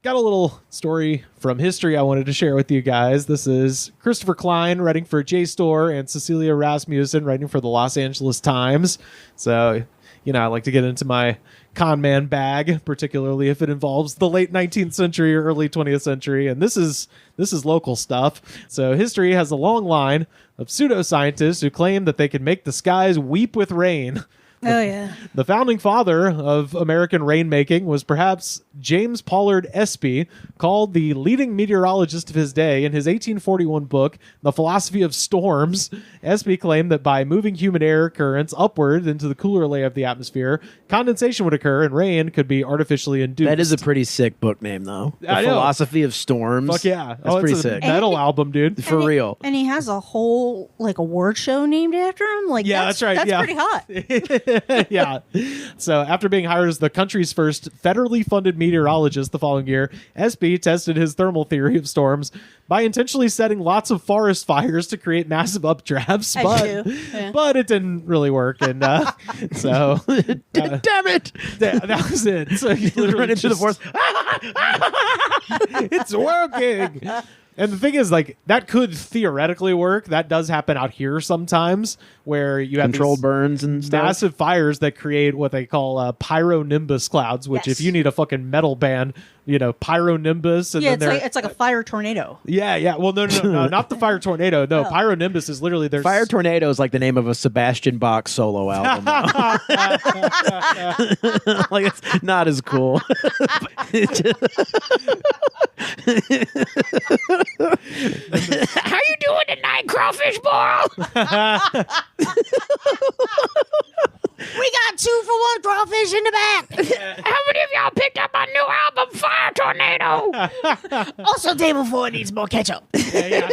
Got a little story from history I wanted to share with you guys. This is Christopher Klein writing for JSTOR and Cecilia Rasmussen writing for the Los Angeles Times. So, I like to get into my conman bag, particularly if it involves the late 19th century or early 20th century. And this is local stuff. So history has a long line of pseudoscientists who claim that they can make the skies weep with rain. Oh, yeah. The founding father of American rainmaking was perhaps James Pollard Espy, called the leading meteorologist of his day. In his 1841 book, The Philosophy of Storms, Espy claimed that by moving humid air currents upward into the cooler layer of the atmosphere, condensation would occur and rain could be artificially induced. That is a pretty sick book name, though. The Philosophy of Storms. Fuck yeah. That's pretty sick. Metal album, dude. For real. And he has a whole, award show named after him. That's right. That's pretty hot. Yeah. So after being hired as the country's first federally funded meteorologist the following year, Espy tested his thermal theory of storms by intentionally setting lots of forest fires to create massive updrafts, but it didn't really work, and so damn it, that was it. So he literally run into the forest. It's working. And the thing is, that could theoretically work. That does happen out here sometimes, where you have controlled burns and stuff. Massive fires that create what they call pyronimbus clouds, which if you need a fucking metal band, pyronimbus. And it's like a fire tornado. Yeah. Well, no, not the fire tornado. No, pyronimbus is literally there's fire tornado is like the name of a Sebastian Bach solo album. It's not as cool. How you doing tonight, crawfish ball? We got 2 for 1 crawfish in the back. How many of y'all picked up my new album, Fire Tornado? Also, table 4 needs more ketchup. Yeah.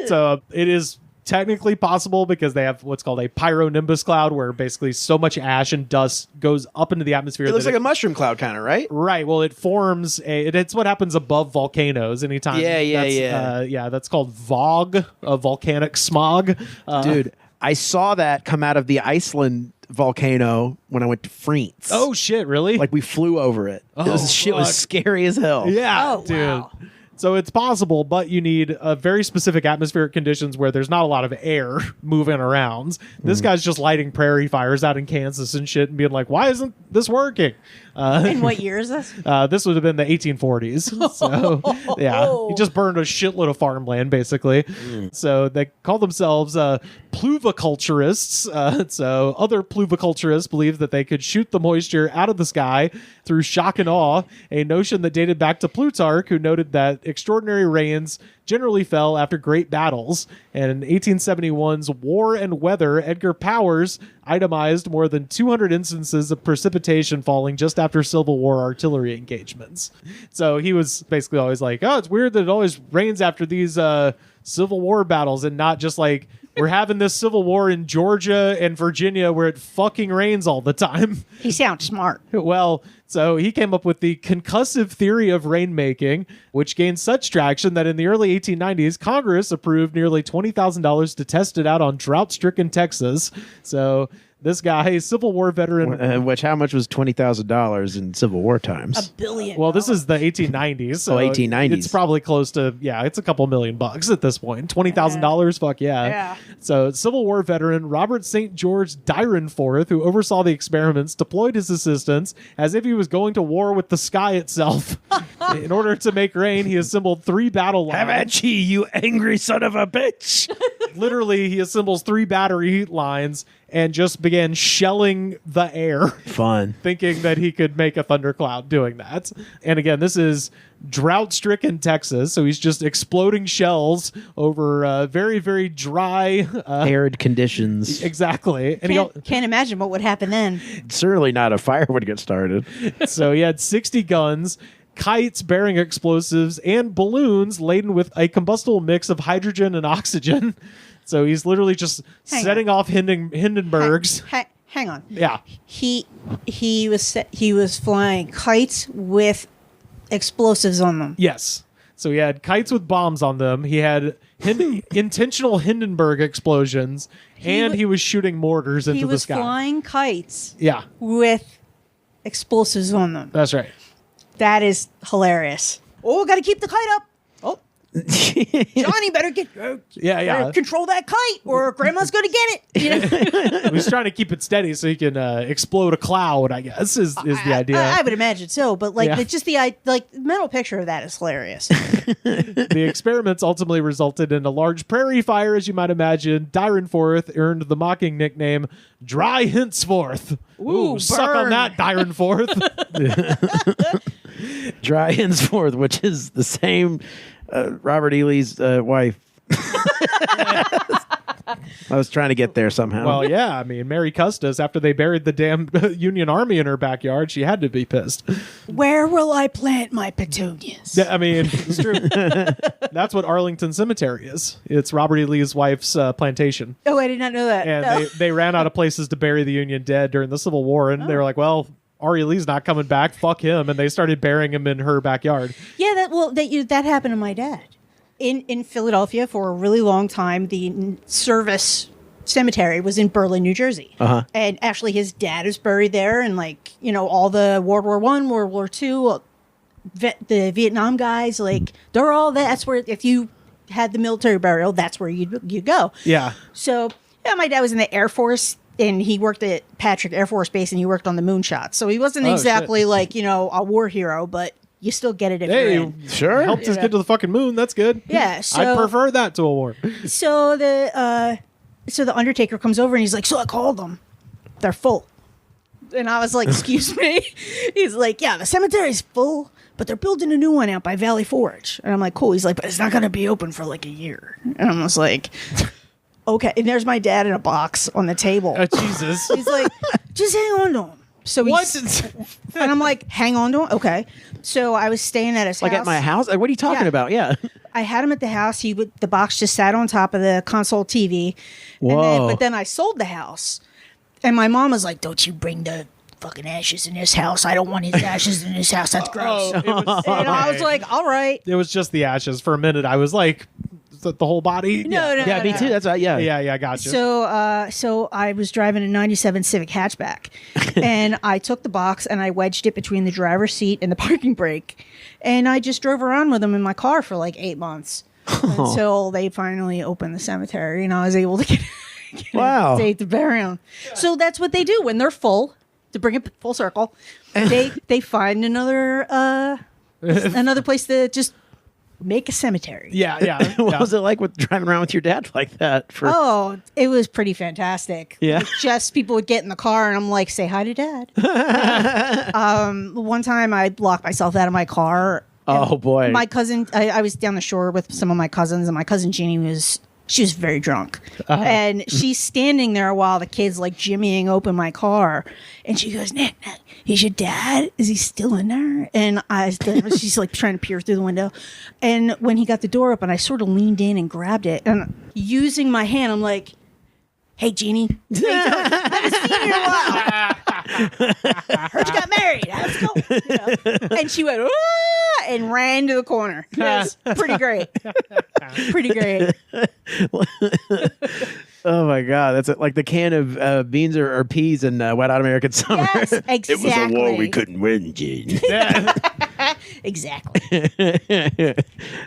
So it is technically possible because they have what's called a pyronimbus cloud, where basically so much ash and dust goes up into the atmosphere. It looks like a mushroom cloud, kind of, right? Right. Well, it forms it's what happens above volcanoes anytime. Yeah. That's called VOG, volcanic smog. Dude, I saw that come out of the Iceland volcano when I went to France. Oh shit! Really? We flew over it. Shit was scary as hell. Yeah, dude. Wow. So it's possible, but you need very specific atmospheric conditions where there's not a lot of air moving around. This guy's just lighting prairie fires out in Kansas and shit and being like, why isn't this working? And what year is this? This would have been the 1840s. So, yeah, he just burned a shitload of farmland, basically. So they call themselves pluviculturists. So other pluviculturists believe that they could shoot the moisture out of the sky through shock and awe, a notion that dated back to Plutarch, who noted that extraordinary rains generally fell after great battles. And in 1871's War and Weather, Edgar Powers itemized more than 200 instances of precipitation falling just after Civil War artillery engagements. So he was basically always like, oh, it's weird that it always rains after these Civil War battles and not just like we're having this Civil War in Georgia and Virginia where it fucking rains all the time. He sounds smart. Well, so he came up with the concussive theory of rainmaking, which gained such traction that in the early 1890s, Congress approved nearly $20,000 to test it out on drought-stricken Texas. So this guy, a Civil War veteran. Which, how much was $20,000 in Civil War times? $1 billion. Well, this is the 1890s. So 1890s. It's probably close to, it's a couple $1,000,000 at this point. $20,000, fuck yeah. So Civil War veteran Robert St. George Dyrenforth, who oversaw the experiments, deployed his assistants as if he was going to war with the sky itself. In order to make rain, he assembled 3 battle lines. Have at ye, you angry son of a bitch. Literally, he assembles 3 battery lines and just began shelling the air. Fun. Thinking that he could make a thundercloud doing that. And again, this is drought-stricken Texas, so he's just exploding shells over very, very dry... arid conditions. Exactly. And can't imagine what would happen then. Certainly not a fire would get started. So he had 60 guns, kites bearing explosives, and balloons laden with a combustible mix of hydrogen and oxygen. So he's literally just setting off Hindenburgs. Hang on. Yeah. He was flying kites with explosives on them. Yes. So he had kites with bombs on them. He had intentional Hindenburg explosions, he was shooting mortars into the sky. He was flying kites Yeah, with explosives on them. that's right. That is hilarious. Oh, got to keep the kite up. Oh, Johnny, better Yeah. control that kite, or Grandma's going to get it. You know? He was trying to keep it steady so he can explode a cloud, I guess, is the idea. I would imagine so, but like Yeah. it's just the mental picture of that is hilarious. The experiments ultimately resulted in a large prairie fire, as you might imagine. Dyrenforth earned the mocking nickname Dry Henceforth. Ooh, suck on burn. that, Dyrenforth. Dry henceforth, which is the same Robert Ely's wife. I was trying to get there somehow. Well, yeah, I mean, Mary Custis, after they buried the damn Union Army in her backyard, she had to be pissed. Where will I plant my petunias? Yeah, I mean, it's true. That's what Arlington Cemetery is. It's Robert E. Lee's wife's plantation. Oh, I did not know that. And No. they ran out of places to bury the Union dead during the Civil War, and they were like, well, R.E. Lee's not coming back. Fuck him. And they started burying him in her backyard. Yeah, that happened to my dad. In Philadelphia for a really long time, the service cemetery was in Berlin, New Jersey. And actually his dad is buried there, and all the World War I, World War II, the Vietnam guys, they're all that's where, if you had the military burial, that's where you go. Yeah. So yeah, my dad was in the Air Force, and he worked at Patrick Air Force Base, and he worked on the moonshots. So he wasn't exactly a war hero, but you still get it if you're in. sure. Helped us get to the fucking moon. That's good. Yeah, I prefer that to a war. So the Undertaker comes over and he's like, so I called them. They're full. And I was like, excuse me? He's like, yeah, the cemetery's full, but they're building a new one out by Valley Forge. And I'm like, cool. He's like, but it's not going to be open for like a year. And I was like, okay. And there's my dad in a box on the table. Oh, Jesus. He's like, just hang on to him. So What? And I'm like, hang on to him? Okay. So I was staying at his house. Like at my house? What are you talking Yeah. about? Yeah. I had him at the house. The box just sat on top of the console TV. Whoa. But then I sold the house. And my mom was like, don't you bring the fucking ashes in this house. I don't want his ashes in this house. That's gross. Oh, it was, And I was like, all right. it was just the ashes. For a minute, I was like, the whole body? No. Yeah, me too. That's right. Yeah. Yeah, gotcha. So I was driving a 97 Civic hatchback, and I took the box and I wedged it between the driver's seat and the parking brake, and I just drove around with them in my car for like 8 months until they finally opened the cemetery, and I was able to get Wow. a date to bury them. So that's what they do when they're full. To bring it full circle, they find another place to just make a cemetery. Yeah. What was it like with driving around with your dad like that? Oh, it was pretty fantastic. Yeah. Just people would get in the car and I'm like, say hi to Dad. One time I locked myself out of my car. Oh boy. My cousin, I was down the shore with some of my cousins, and my cousin Jeannie was very drunk. And she's standing there while the kid's like jimmying open my car. And she goes, Nick, is your dad? Is he still in there? And she's like trying to peer through the window. And when he got the door open, I sort of leaned in and grabbed it. And using my hand, I'm like, hey, Jeannie. Haven't seen you in a while. Heard you got married. Let's go. And she went, ah, and ran to the corner. It was pretty great. Pretty great. Oh my God, that's like the can of beans or peas in Wet Hot American Summer. Yes, exactly. It was a war we couldn't win, Gene. Exactly.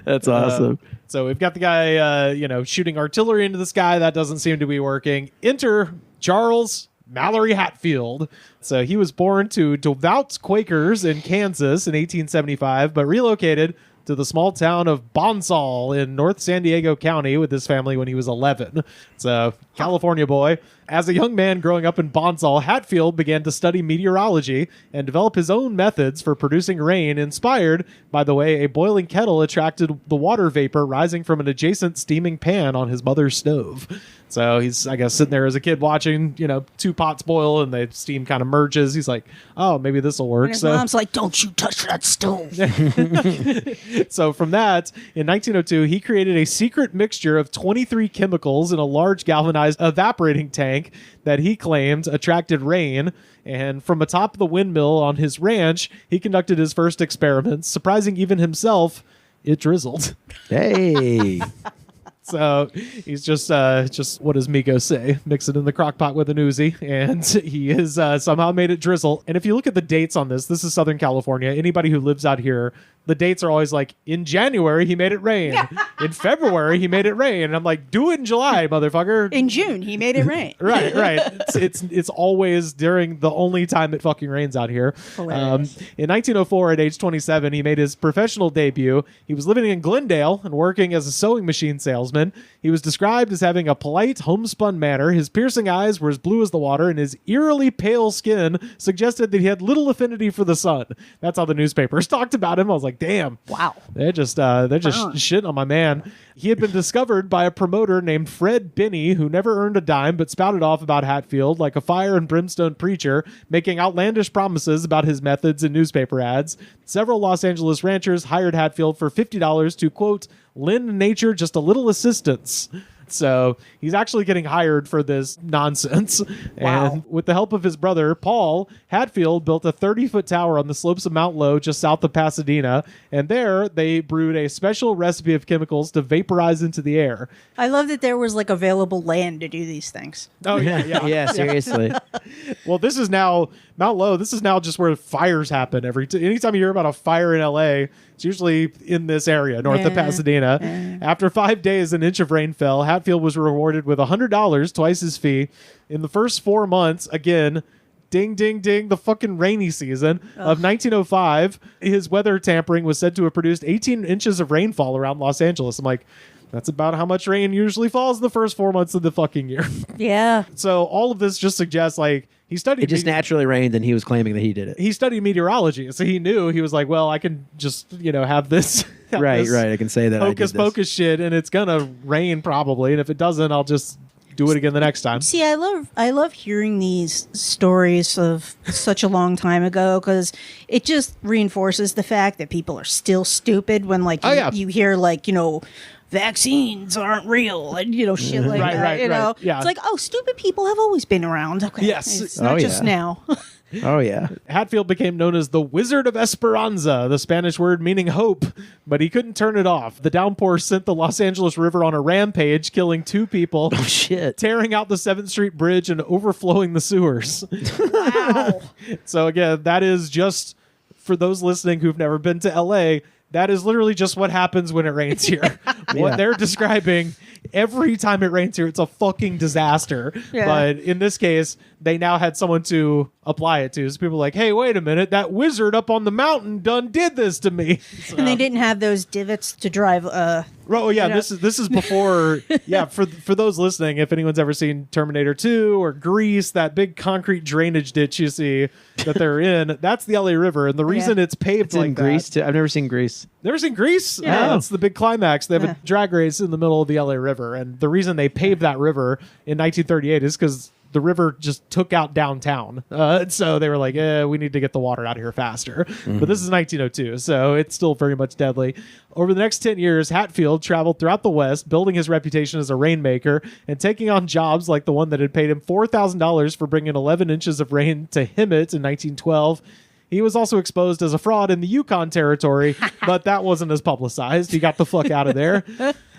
That's awesome. So we've got the guy, shooting artillery into the sky. That doesn't seem to be working. Enter Charles Mallory Hatfield. So he was born to devout Quakers in Kansas in 1875, but relocated to the small town of Bonsall in North San Diego County with his family when he was 11. So, California boy. As a young man growing up in Bonsall, Hatfield began to study meteorology and develop his own methods for producing rain, inspired by the way a boiling kettle attracted the water vapor rising from an adjacent steaming pan on his mother's stove. So he's, I guess, sitting there as a kid watching, two pots boil and the steam kind of merges. He's like, oh, maybe this will work. And his mom's like, don't you touch that stove. So from that, in 1902, he created a secret mixture of 23 chemicals in a large galvanized evaporating tank that he claimed attracted rain. And from atop the windmill on his ranch, he conducted his first experiments, surprising even himself it drizzled. Hey. So he's just what does Miko say? Mix it in the crock pot with an Uzi, and he is somehow made it drizzle. And if you look at the dates on this is Southern California. Anybody who lives out here, the dates are always like, in January he made it rain. In February he made it rain. And I'm like, do it in July, motherfucker. In June he made it rain. Right. It's always during the only time it fucking rains out here. In 1904, at age 27, he made his professional debut. He was living in Glendale and working as a sewing machine salesman. He was described as having a polite, homespun manner. His piercing eyes were as blue as the water, and his eerily pale skin suggested that he had little affinity for the sun. That's how the newspapers talked about him. I was like, damn. Wow. They're just shitting on my man. He had been discovered by a promoter named Fred Binney, who never earned a dime but spouted off about Hatfield like a fire and brimstone preacher, making outlandish promises about his methods in newspaper ads. Several Los Angeles ranchers hired Hatfield for $50 to, quote, lend nature just a little assistance. So he's actually getting hired for this nonsense. Wow. And with the help of his brother, Paul, Hatfield built a 30-foot tower on the slopes of Mount Lowe just south of Pasadena. And there they brewed a special recipe of chemicals to vaporize into the air. I love that there was like available land to do these things. Oh, yeah. Yeah, seriously. Well, this is now Mount Lowe. This is now just where fires happen. Anytime you hear about a fire in LA, it's usually in this area, north of Pasadena. After 5 days, an inch of rain fell. Hatfield was rewarded with $100, twice his fee. In the first 4 months, again, ding, ding, ding, the fucking rainy season of 1905, his weather tampering was said to have produced 18 inches of rainfall around Los Angeles. I'm like, that's about how much rain usually falls in the first 4 months of the fucking year. Yeah. So all of this just suggests, like, he studied. It just naturally rained, and he was claiming that he did it. He studied meteorology, so he knew. He was like, well, I can just, have this. Right. I can say that I did hocus this. pocus shit, and it's gonna rain probably. And if it doesn't, I'll just do it again the next time. See, I love hearing these stories of such a long time ago, because it just reinforces the fact that people are still stupid when you hear vaccines aren't real and shit like that. Right. Yeah. It's like, oh, stupid people have always been around. Okay. Yes. It's not just now. Oh, yeah. Hatfield became known as the Wizard of Esperanza, the Spanish word meaning hope, but he couldn't turn it off. The downpour sent the Los Angeles River on a rampage, killing 2 people, Oh, shit. tearing out the 7th Street Bridge and overflowing the sewers. Wow. So again, that is just, for those listening who've never been to LA, that is literally just what happens when it rains here. What they're describing, every time it rains here, it's a fucking disaster. Yeah. But in this case, they now had someone to apply it to. So people are like, hey, wait a minute, that wizard up on the mountain done did this to me. So, And they didn't have those divots to drive. oh yeah, this is before. Yeah, for those listening, if anyone's ever seen Terminator 2 or Grease, that big concrete drainage ditch you see that they're in, that's the LA River, and the reason it's paved It's like in that. Greece, too. I've never seen Greece. Never seen Greece? Yeah. That's the big climax. They have a drag race in the middle of the LA River, and the reason they paved that river in 1938 is because the river just took out downtown. So they were like, we need to get the water out of here faster. But this is 1902, so it's still very much deadly. Over the next 10 years, Hatfield traveled throughout the West, building his reputation as a rainmaker and taking on jobs like the one that had paid him $4,000 for bringing 11 inches of rain to Hemet in 1912. He was also exposed as a fraud in the Yukon Territory, but that wasn't as publicized. He got the fuck out of there.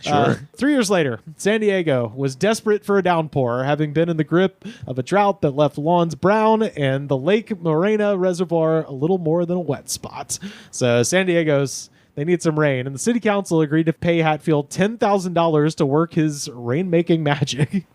Sure. 3 years later, San Diego was desperate for a downpour, having been in the grip of a drought that left lawns brown and the Lake Morena Reservoir a little more than a wet spot. So San Diego's, they need some rain, and the city council agreed to pay Hatfield $10,000 to work his rain-making magic.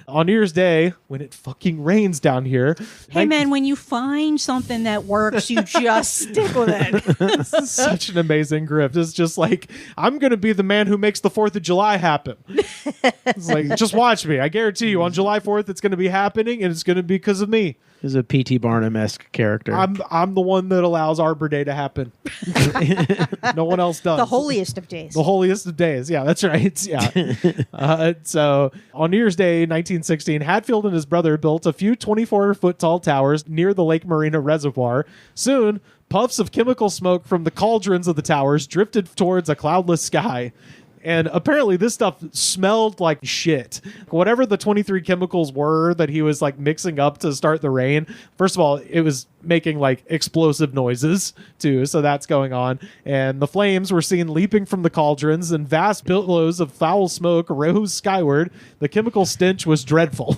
On New Year's Day, when it fucking rains down here. Hey, man, when you find something that works, you just stick with it. This is such an amazing grift. It's just like, I'm going to be the man who makes the 4th of July happen. It's like, just watch me. I guarantee you, on July 4th, it's going to be happening, and it's going to be because of me. He's a P.T. Barnum-esque character. I'm the one that allows Arbor Day to happen. No one else does. The holiest of days. The holiest of days. Yeah, that's right. Yeah. So on New Year's Day, 1916, Hatfield and his brother built a few 24-foot tall towers near the Lake Morena Reservoir. Soon, puffs of chemical smoke from the cauldrons of the towers drifted towards a cloudless sky. And apparently this stuff smelled like shit. Whatever the 23 chemicals were that he was like mixing up to start the rain, first of all, it was making like explosive noises too. So that's going on. And the flames were seen leaping from the cauldrons, and vast billows of foul smoke rose skyward. The chemical stench was dreadful.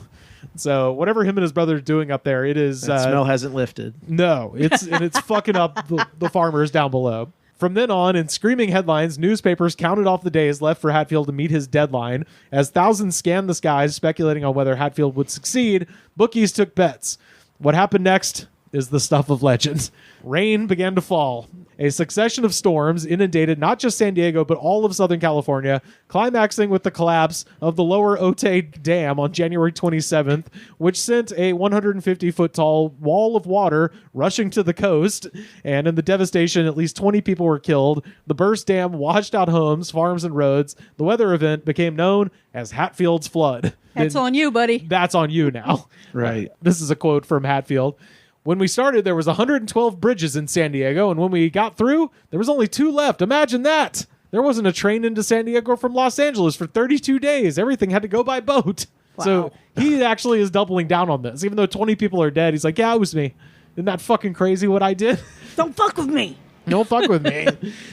So whatever him and his brother are doing up there, it is... That smell hasn't lifted. No, it's fucking up the farmers down below. From then on, in screaming headlines, newspapers counted off the days left for Hatfield to meet his deadline. As thousands scanned the skies, speculating on whether Hatfield would succeed, bookies took bets. What happened next is the stuff of legend. Rain began to fall. A succession of storms inundated not just San Diego, but all of Southern California, climaxing with the collapse of the lower Otay Dam on January 27th, which sent a 150-foot tall wall of water rushing to the coast. And in the devastation, at least 20 people were killed. The burst dam washed out homes, farms, and roads. The weather event became known as Hatfield's Flood. That's on you, buddy. That's on you now. Right. This is a quote from Hatfield. When we started, there was 112 bridges in San Diego, and when we got through, there was only 2 left. Imagine that. There wasn't a train into San Diego from Los Angeles for 32 days. Everything had to go by boat. Wow. So he actually is doubling down on this. Even though 20 people are dead, he's like, yeah, it was me. Isn't that fucking crazy what I did? Don't fuck with me. Don't fuck with me.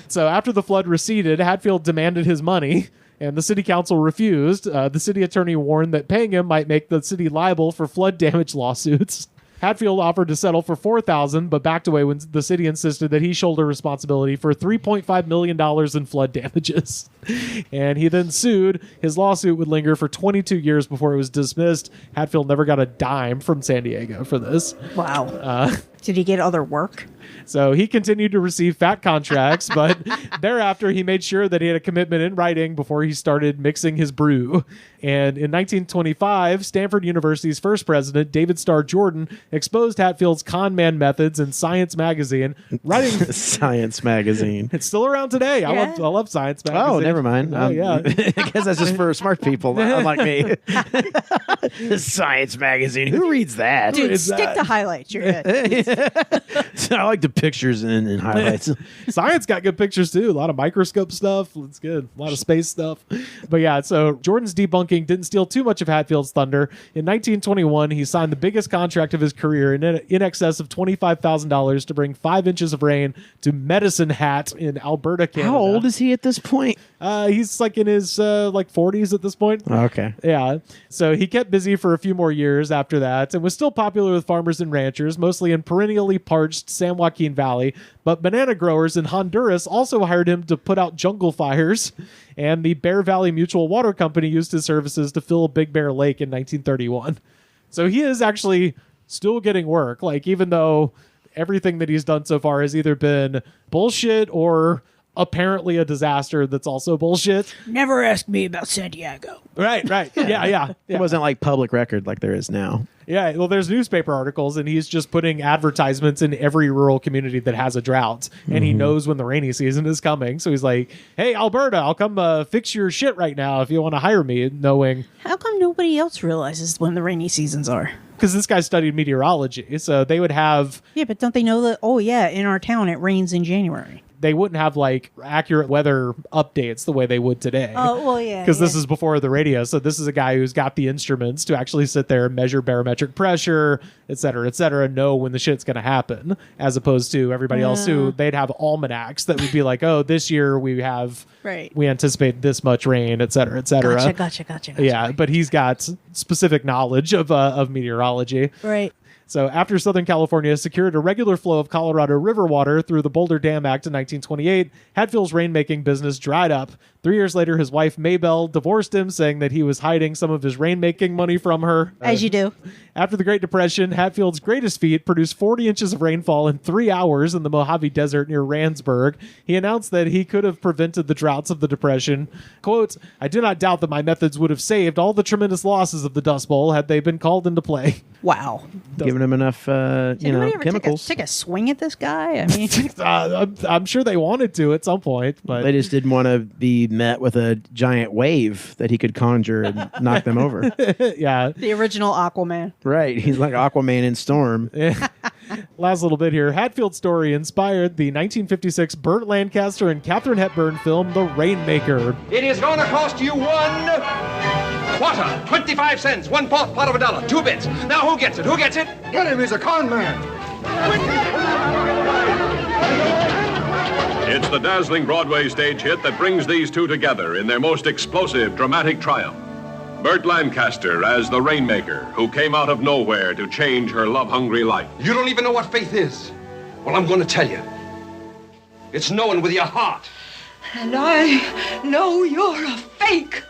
So after the flood receded, Hatfield demanded his money, and the city council refused. The city attorney warned that paying him might make the city liable for flood damage lawsuits. Hatfield offered to settle for $4,000, but backed away when the city insisted that he shoulder responsibility for $3.5 million in flood damages. And he then sued. His lawsuit would linger for 22 years before it was dismissed. Hatfield never got a dime from San Diego for this. Wow. Did he get other work? So he continued to receive fat contracts, but thereafter he made sure that he had a commitment in writing before he started mixing his brew. And in 1925, Stanford University's first president, David Starr Jordan, exposed Hatfield's con man methods in Science magazine, writing... Science magazine. It's still around today. Yeah. I love Science magazine. Oh, never mind. Oh, yeah. I guess that's just for smart people, unlike me. Science magazine. Who reads that? Dude, is stick that? to highlights. You're good. I like the pictures and highlights. Science got good pictures too. A lot of microscope stuff. It's good. A lot of space stuff. But yeah, so Jordan's debunking didn't steal too much of Hatfield's thunder. In 1921, he signed the biggest contract of his career in excess of $25,000 to bring 5 inches of rain to Medicine Hat in Alberta, Canada. How old is he at this point? He's like in his 40s at this point. Oh, okay. Yeah. So he kept busy for a few more years after that and was still popular with farmers and ranchers, mostly in perennially parched San Joaquin Valley. But banana growers in Honduras also hired him to put out jungle fires. And the Bear Valley Mutual Water Company used his services to fill Big Bear Lake in 1931. So he is actually still getting work. Like, even though everything that he's done so far has either been bullshit or apparently a disaster that's also bullshit. Never ask me about San Diego. Right. Yeah. It wasn't like public record like there is now. Yeah, well, there's newspaper articles, and he's just putting advertisements in every rural community that has a drought, and he knows when the rainy season is coming. So he's like, hey, Alberta, I'll come fix your shit right now if you want to hire me, knowing... How come nobody else realizes when the rainy seasons are? Because this guy studied meteorology, so they would have... Yeah, but don't they know that, oh yeah, in our town it rains in January? They wouldn't have, like, accurate weather updates the way they would today. Oh, well, yeah. Because this is before the radio, so this is a guy who's got the instruments to actually sit there and measure barometric pressure, et cetera, know when the shit's going to happen, as opposed to everybody else who they'd have almanacs that would be like, oh, this year we anticipate this much rain, et cetera, et cetera. Gotcha. Yeah, but he's got specific knowledge of meteorology. Right. So after Southern California secured a regular flow of Colorado River water through the Boulder Dam Act in 1928, Hatfield's rainmaking business dried up. 3 years later, his wife Maybelle divorced him, saying that he was hiding some of his rainmaking money from her. As you do. After the Great Depression, Hatfield's greatest feat produced 40 inches of rainfall in 3 hours in the Mojave Desert near Randsburg. He announced that he could have prevented the droughts of the Depression. Quote, I do not doubt that my methods would have saved all the tremendous losses of the Dust Bowl had they been called into play. Wow. Giving him enough, Anybody ever chemicals. take a swing at this guy? I mean, I'm sure they wanted to at some point, but They just didn't want to be met with a giant wave that he could conjure and knock them over. yeah. the original Aquaman. Right. He's like Aquaman in Storm. Last little bit here. Hatfield's story inspired the 1956 Burt Lancaster and Katharine Hepburn film The Rainmaker. It is going to cost you one quarter, 25 cents, 1/4 part of a dollar, 2 bits. Now who gets it? Who gets it? Get him, he's a con man. It's the dazzling Broadway stage hit that brings these two together in their most explosive, dramatic triumph. Burt Lancaster as the Rainmaker, who came out of nowhere to change her love-hungry life. You don't even know what faith is. Well, I'm going to tell you. It's knowing with your heart. And I know you're a fake.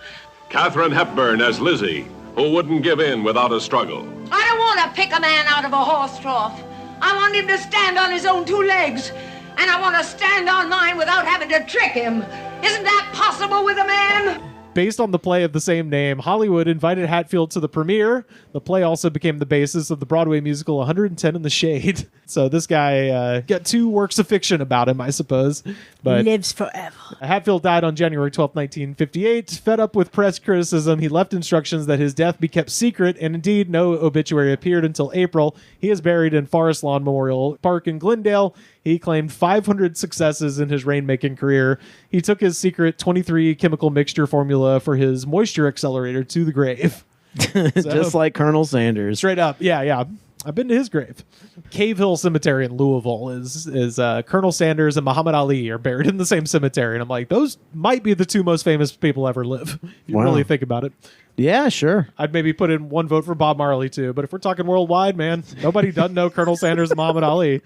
Katharine Hepburn as Lizzie, who wouldn't give in without a struggle. I don't want to pick a man out of a horse trough. I want him to stand on his own 2 legs. And I want to stand on mine without having to trick him. Isn't that possible with a man? Based on the play of the same name, Hollywood invited Hatfield to the premiere. The play also became the basis of the Broadway musical 110 in the Shade. So this guy got 2 works of fiction about him, I suppose. But Lives forever. Hatfield died on January 12, 1958. Fed up with press criticism, he left instructions that his death be kept secret, and indeed, no obituary appeared until April. He is buried in Forest Lawn Memorial Park in Glendale. He claimed 500 successes in his rainmaking career. He took his secret 23 chemical mixture formula for his moisture accelerator to the grave. Just like Colonel Sanders. Straight up. Yeah. I've been to his grave. Cave Hill Cemetery in Louisville is Colonel Sanders and Muhammad Ali are buried in the same cemetery. And I'm like, those might be the 2 most famous people ever live. If you really think about it. Yeah, sure. I'd maybe put in 1 vote for Bob Marley too. But if we're talking worldwide, man, nobody doesn't know Colonel Sanders and Muhammad Ali.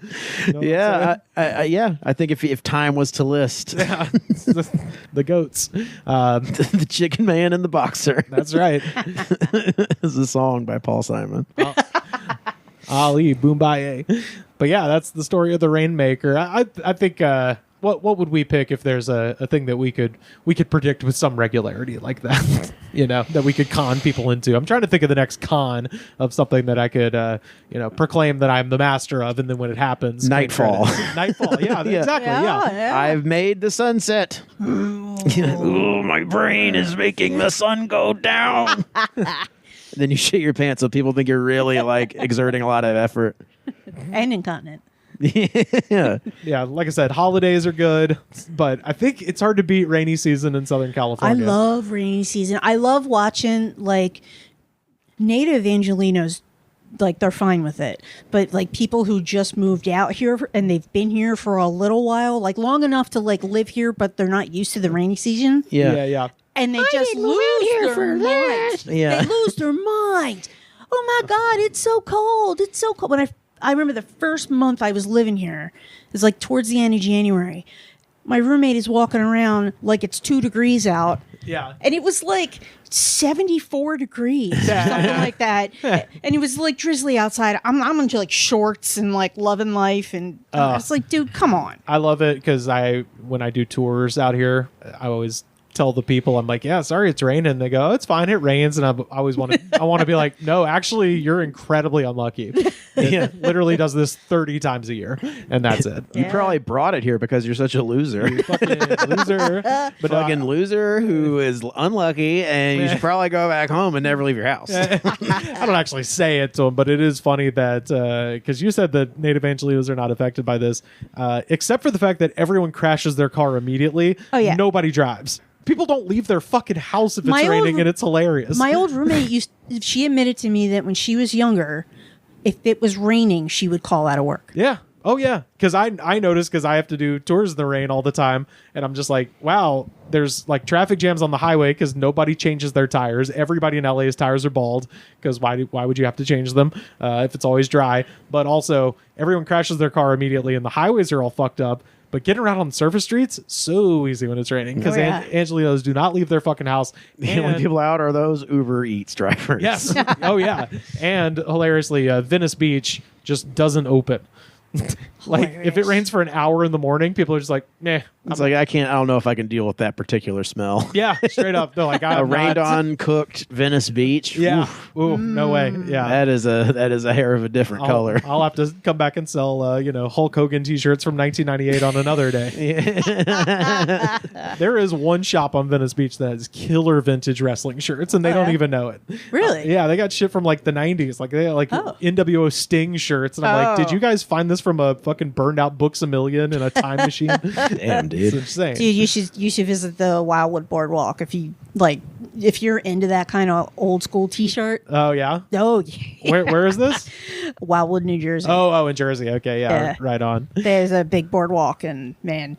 You know I think if time was to list. Yeah, the goats. The Chicken Man and the Boxer. That's right. This is a song by Paul Simon. Ali Boombaye. But yeah, that's the story of the Rainmaker. I think what would we pick if there's a thing that we could predict with some regularity like that, that we could con people into. I'm trying to think of the next con of something that I could proclaim that I'm the master of, and then when it happens, Nightfall. Nightfall. Yeah, exactly. Yeah. I've made the sunset. Oh, my brain is making the sun go down. Then you shit your pants so people think you're really exerting a lot of effort. And incontinent. Yeah. Yeah, like I said, holidays are good, but I think it's hard to beat rainy season in Southern California. I love rainy season. I love watching native Angelinos, they're fine with it. But people who just moved out here and they've been here for a little while, long enough to live here, but they're not used to the rainy season. Yeah. And they just lose their mind. Yeah. They lose their mind. Oh my God, it's so cold. It's so cold. When I remember the first month I was living here, it was towards the end of January. My roommate is walking around like it's 2 degrees out. Yeah. And it was 74 degrees or something like that. And it was drizzly outside. I'm into shorts and loving life. And I was dude, come on. I love it because when I do tours out here, I always tell the people, I'm like, yeah, sorry, it's raining. They go, oh, it's fine, it rains. And I always want to be like, no, actually, you're incredibly unlucky. It literally does this 30 times a year, and that's it. You probably brought it here because you're such a loser. You fucking loser. But fucking loser who is unlucky, and you should probably go back home and never leave your house. I don't actually say it to them, but it is funny that because you said that native Angelinos are not affected by this, except for the fact that everyone crashes their car immediately. Oh, yeah. Nobody drives. People don't leave their fucking house if it's raining, and it's hilarious. My old roommate she admitted to me that when she was younger, if it was raining, she would call out of work. Yeah. Oh, yeah. Because I noticed because I have to do tours in the rain all the time. And I'm just like, wow, there's traffic jams on the highway because nobody changes their tires. Everybody in LA's tires are bald because why would you have to change them if it's always dry? But also, everyone crashes their car immediately and the highways are all fucked up. But getting around on the surface streets, so easy when it's raining because Angelinos do not leave their fucking house. The only people out are those Uber Eats drivers. Yes. Oh, yeah. And hilariously, Venice Beach just doesn't open. Like if it rains for an hour in the morning, people are just like, "Nah." It's like I don't know if I can deal with that particular smell. Yeah, straight up. No, like A rained on cooked Venice Beach. Yeah. Oof. Ooh, no way. Yeah. That is a hair of a different color. I'll have to come back and sell Hulk Hogan t-shirts from 1998 on another day. There is one shop on Venice Beach that has killer vintage wrestling shirts, and they don't even know it. Really? Yeah, they got shit from like the 90s. Like they got NWO Sting shirts, and I'm like, did you guys find this from a fucking burned out Books a Million in a time machine? Damn, dude. It's insane. Dude, you should visit the Wildwood Boardwalk if you're into that kind of old school T-shirt. Oh yeah. Oh, yeah. Where is this? Wildwood, New Jersey. Oh, in Jersey. Okay, yeah. Right on. There's a big boardwalk, and man,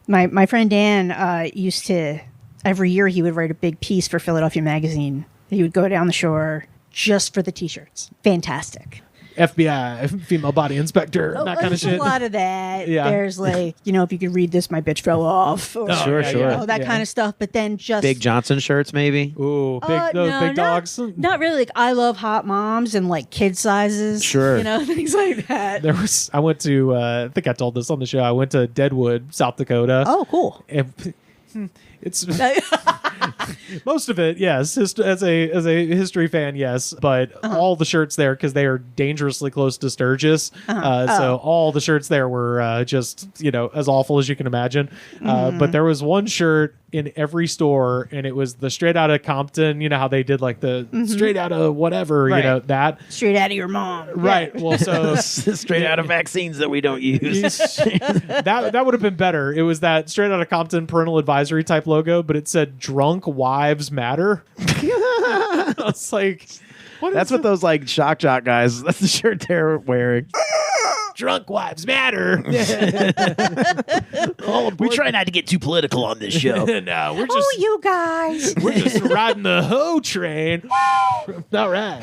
my friend Dan used to every year he would write a big piece for Philadelphia Magazine. He would go down the shore just for the T-shirts. Fantastic. FBI, female body inspector, that kind of shit. A lot of that. Yeah. There's like, if you could read this, my bitch fell off. Or, Sure. that kind of stuff. But then just Big Johnson shirts, maybe. Ooh, big dogs. Not really. Like I love hot moms and like kid sizes. Sure. Things like that. I went to I think I told this on the show. I went to Deadwood, South Dakota. Oh, cool. And it's most of it, yes. As a history fan, yes. But all the shirts there, because they are dangerously close to Sturgis, so all the shirts there were just as awful as you can imagine. But there was one shirt in every store, and it was the Straight Outta Compton. You know how they did like the Straight Outta whatever. Right. That straight out of your mom. right. Well, so Straight out of vaccines that we don't use. that would have been better. It was that Straight Outta Compton parental advisory type logo, but it said "Drunk Wives Matter." I was like, That's what those like shock jock guys. That's the shirt they're wearing. Drunk wives matter. We try not to get too political on this show. No, we're just You guys. we're just riding the hoe train. All right.